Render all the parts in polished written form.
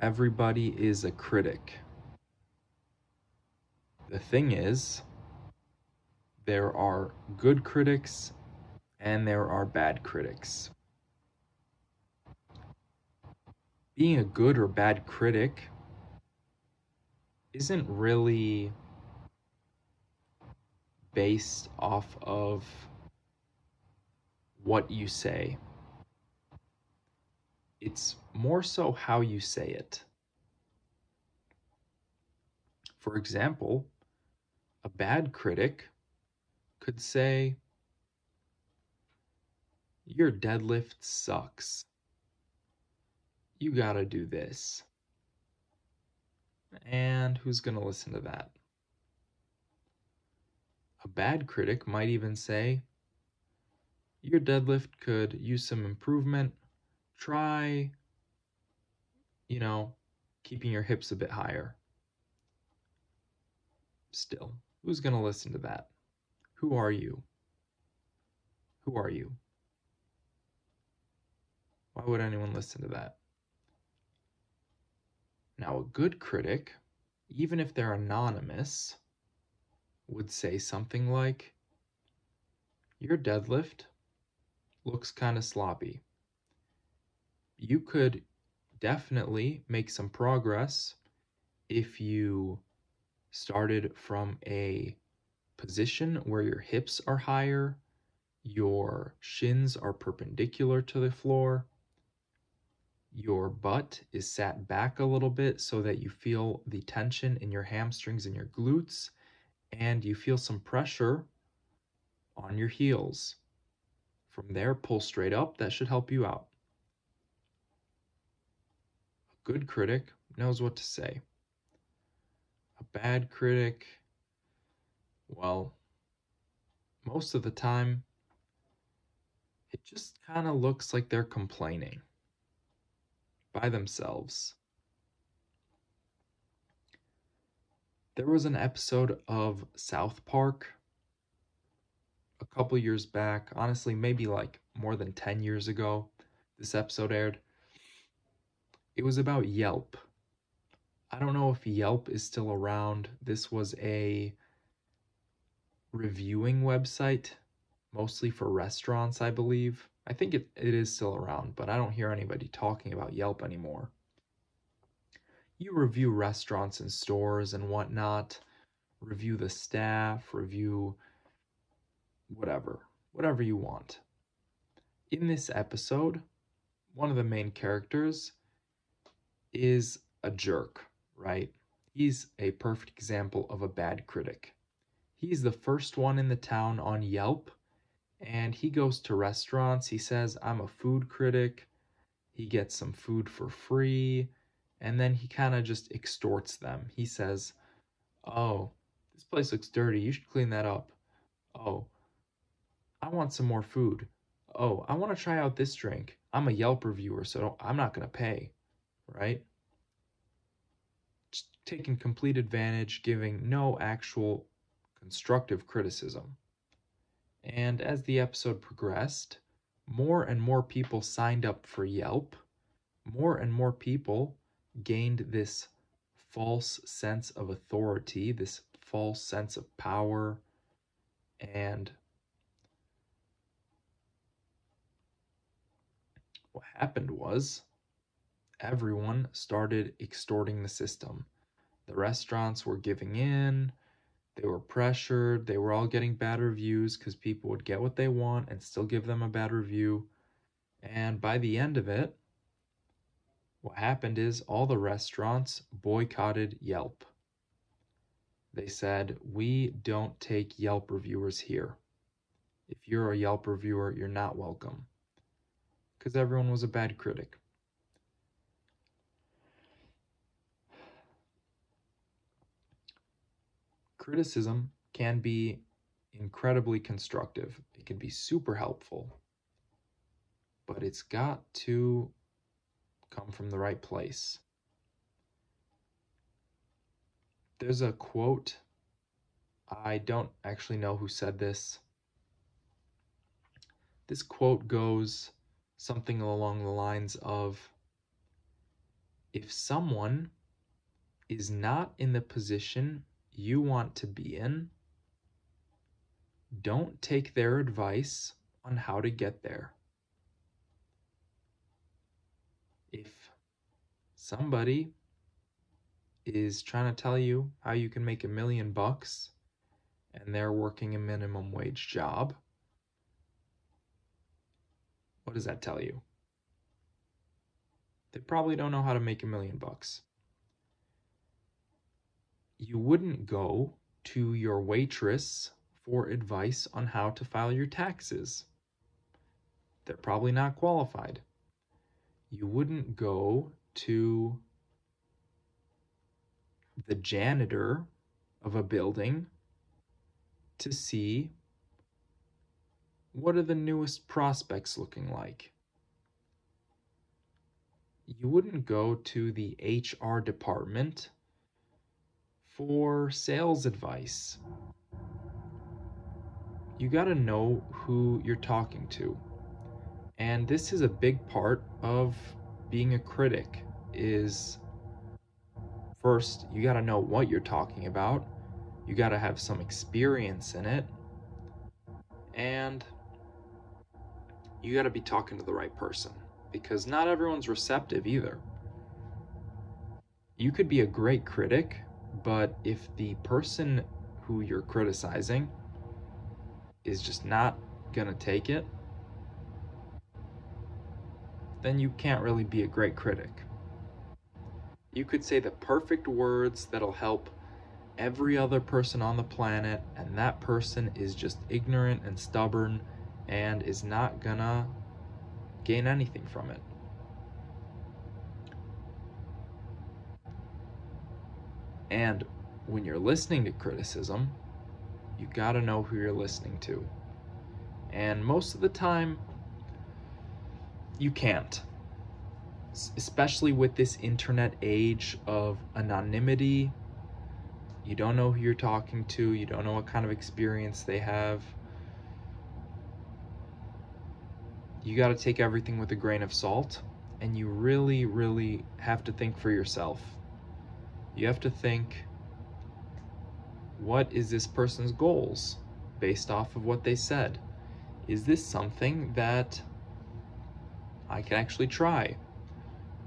Everybody is a critic. The thing is, there are good critics and there are bad critics. Being a good or bad critic isn't really based off of what you say. It's more so how you say it. For example, a bad critic could say, "Your deadlift sucks. You gotta do this." And who's gonna listen to that? A bad critic might even say, "Your deadlift could use some improvement. Try, you know, keeping your hips a bit higher." Still, who's gonna listen to that? Who are you? Who are you? Why would anyone listen to that? Now, a good critic, even if they're anonymous, would say something like, "Your deadlift looks kind of sloppy. You could definitely make some progress if you started from a position where your hips are higher, your shins are perpendicular to the floor, your butt is sat back a little bit so that you feel the tension in your hamstrings and your glutes, and you feel some pressure on your heels. From there, pull straight up. That should help you out." A good critic knows what to say. A bad critic, well, most of the time, it just kind of looks like they're complaining by themselves. There was an episode of South Park a couple years back, honestly, maybe like more than 10 years ago, this episode aired. It was about Yelp. I don't know if Yelp is still around. This was a reviewing website, mostly for restaurants, I believe. I think it is still around, but I don't hear anybody talking about Yelp anymore. You review restaurants and stores and whatnot, review the staff, review whatever you want. In this episode, one of the main characters is a jerk, right? He's a perfect example of a bad critic. He's the first one in the town on Yelp, and he goes to restaurants. He says, "I'm a food critic." He gets some food for free, and then he kind of just extorts them. He says, "Oh, this place looks dirty. You should clean that up. Oh, I want some more food. Oh, I want to try out this drink. I'm a Yelp reviewer, so I'm not going to pay," right? Just taking complete advantage, giving no actual constructive criticism. And as the episode progressed, more and more people signed up for Yelp. More and more people gained this false sense of authority, this false sense of power, and what happened was everyone started extorting the system. The restaurants were giving in, they were pressured, they were all getting bad reviews because people would get what they want and still give them a bad review. And by the end of it, what happened is all the restaurants boycotted Yelp. They said, "We don't take Yelp reviewers here. If you're a Yelp reviewer, you're not welcome." Because everyone was a bad critic. Criticism can be incredibly constructive. It can be super helpful. But it's got to come from the right place. There's a quote, I don't actually know who said this. This quote goes something along the lines of, If someone is not in the position you want to be in, don't take their advice on how to get there. If somebody is trying to tell you how you can make $1,000,000 and they're working a minimum wage job, what does that tell you? They probably don't know how to make $1,000,000. You wouldn't go to your waitress for advice on how to file your taxes. They're probably not qualified. You wouldn't go to the janitor of a building to see what are the newest prospects looking like. You wouldn't go to the HR department for sales advice. You got to know who you're talking to. And this is a big part of being a critic is first, you got to know what you're talking about. You got to have some experience in it. And you got to be talking to the right person because not everyone's receptive either. You could be a great critic, but if the person who you're criticizing is just not going to take it, then you can't really be a great critic. You could say the perfect words that'll help every other person on the planet, and that person is just ignorant and stubborn and is not gonna gain anything from it. And when you're listening to criticism, you gotta know who you're listening to. And most of the time, you can't. Especially with this internet age of anonymity. You don't know who you're talking to. You don't know what kind of experience they have. You got to take everything with a grain of salt, and you really, really have to think for yourself. You have to think, what is this person's goals based off of what they said? Is this something that I can actually try?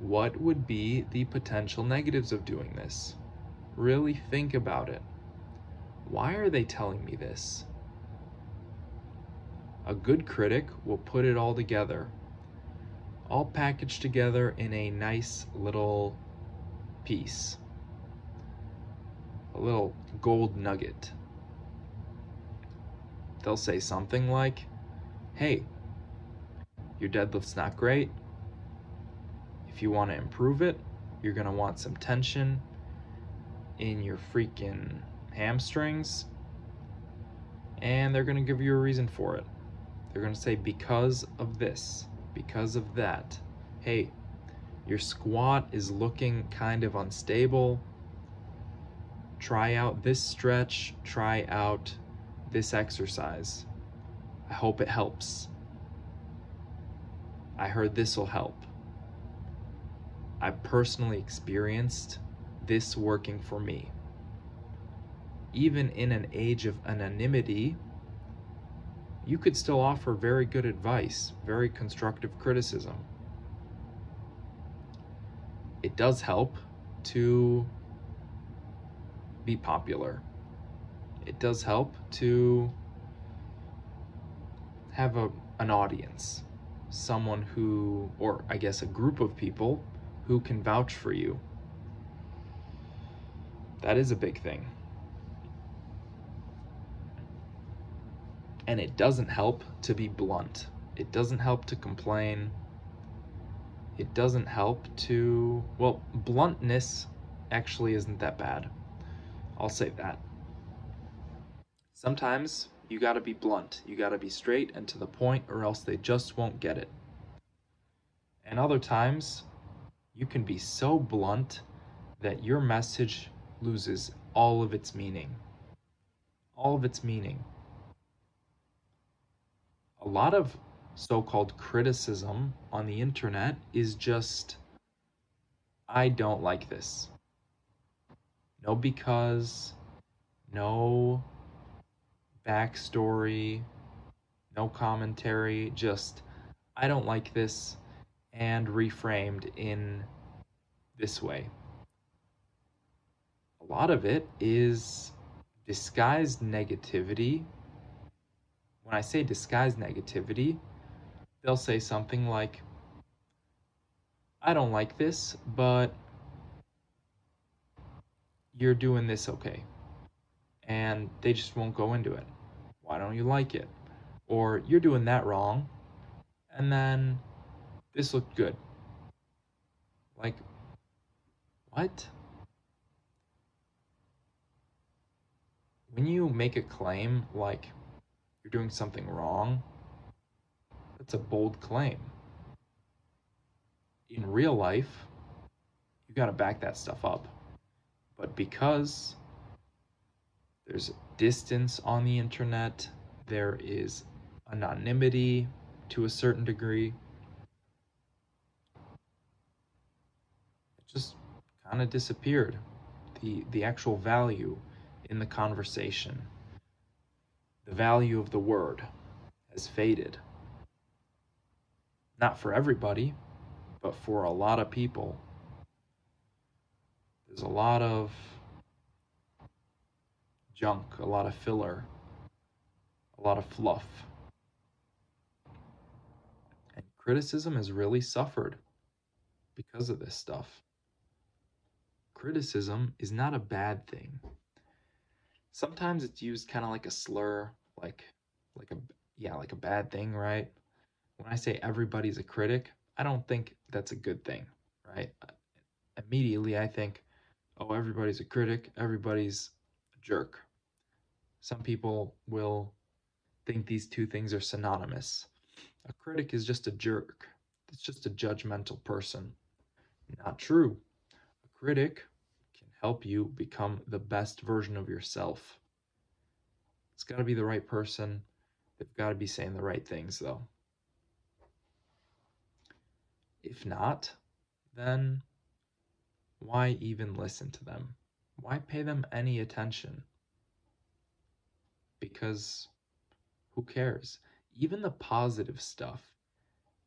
What would be the potential negatives of doing this? Really think about it. Why are they telling me this? A good critic will put it all together, all packaged together in a nice little piece, a little gold nugget. They'll say something like, hey, your deadlift's not great. If you want to improve it, you're going to want some tension in your freaking hamstrings, and they're going to give you a reason for it. They're going to say, because of this, because of that. Hey, your squat is looking kind of unstable. Try out this stretch, try out this exercise. I hope it helps. I heard this will help. I personally experienced this working for me. Even in an age of anonymity, you could still offer very good advice, very constructive criticism. It does help to be popular. It does help to have an audience, someone who, or I guess a group of people who can vouch for you. That is a big thing. And it doesn't help to be blunt. It doesn't help to complain. It doesn't help to, well, bluntness actually isn't that bad. I'll say that. Sometimes you gotta be blunt. You gotta be straight and to the point, or else they just won't get it. And other times, you can be so blunt that your message loses all of its meaning. All of its meaning. A lot of so-called criticism on the internet is just, I don't like this. No because, no backstory, no commentary, just I don't like this and reframed in this way. A lot of it is disguised negativity. When I say disguised negativity, they'll say something like, I don't like this, but you're doing this okay. And they just won't go into it. Why don't you like it? Or you're doing that wrong, and then this looked good. Like, what? When you make a claim like you're doing something wrong, that's a bold claim. In real life, you got to back that stuff up. But because there's distance on the internet, there is anonymity to a certain degree, it just kind of disappeared. The actual value in the conversation, the value of the word has faded. Not for everybody, but for a lot of people. There's a lot of junk, a lot of filler, a lot of fluff. And criticism has really suffered because of this stuff. Criticism is not a bad thing. Sometimes it's used kind of like a slur, like a bad thing, right? When I say everybody's a critic, I don't think that's a good thing, right? Immediately I think, oh, everybody's a critic, everybody's a jerk. Some people will think these two things are synonymous. A critic is just a jerk. It's just a judgmental person. Not true. A critic can help you become the best version of yourself. It's got to be the right person. They've got to be saying the right things, though. If not, then why even listen to them? Why pay them any attention? Because who cares? Even the positive stuff,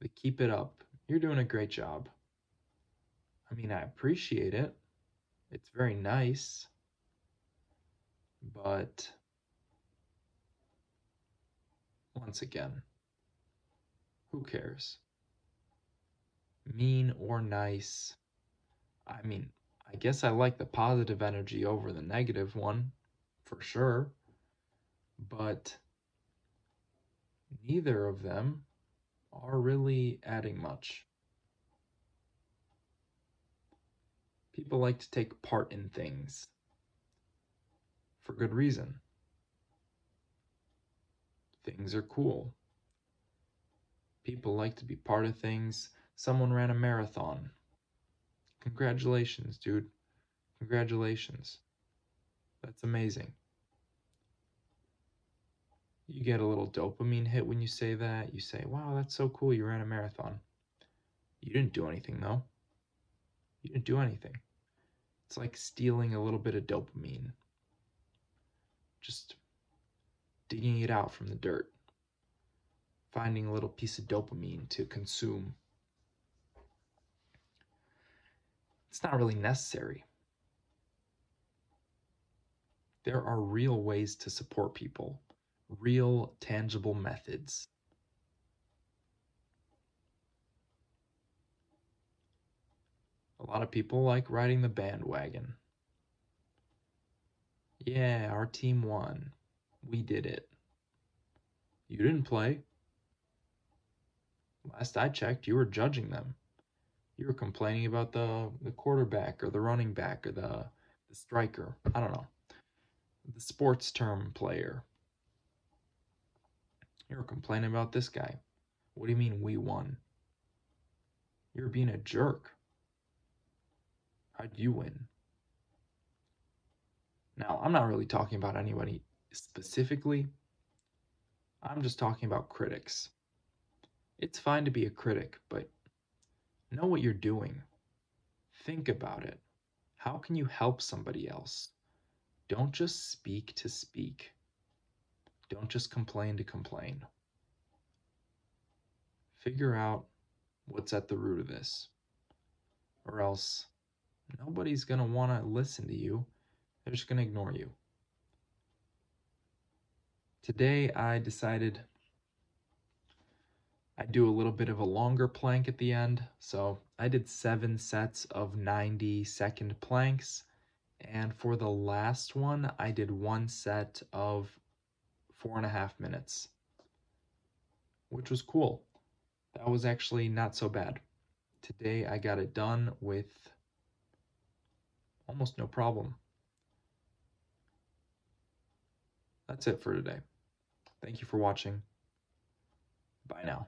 they keep it up. You're doing a great job. I mean, I appreciate it. It's very nice. But once again, who cares? Mean or nice. I mean, I guess I like the positive energy over the negative one, for sure. But neither of them are really adding much. People like to take part in things for good reason. Things are cool. People like to be part of things. Someone ran a marathon. Congratulations, dude. Congratulations. That's amazing. You get a little dopamine hit when you say that. You say, wow, that's so cool. You ran a marathon. You didn't do anything, though. You didn't do anything. It's like stealing a little bit of dopamine. Just digging it out from the dirt. Finding a little piece of dopamine to consume. It's not really necessary. There are real ways to support people, real tangible methods. A lot of people like riding the bandwagon. Yeah, our team won. We did it. You didn't play. Last I checked, you were judging them. You were complaining about the quarterback or the running back or the striker. I don't know. The sports term player. You were complaining about this guy. What do you mean we won? You're being a jerk. How'd you win? Now, I'm not really talking about anybody specifically. I'm just talking about critics. It's fine to be a critic, but know what you're doing. Think about it. How can you help somebody else? Don't just speak to speak. Don't just complain to complain. Figure out what's at the root of this, or else nobody's going to want to listen to you. They're just going to ignore you. Today, I decided I'd do a little bit of a longer plank at the end. So I did 7 sets of 90-second planks. And for the last one, I did 1 set of 4.5 minutes, which was cool. That was actually not so bad. Today, I got it done with almost no problem. That's it for today. Thank you for watching. Bye now.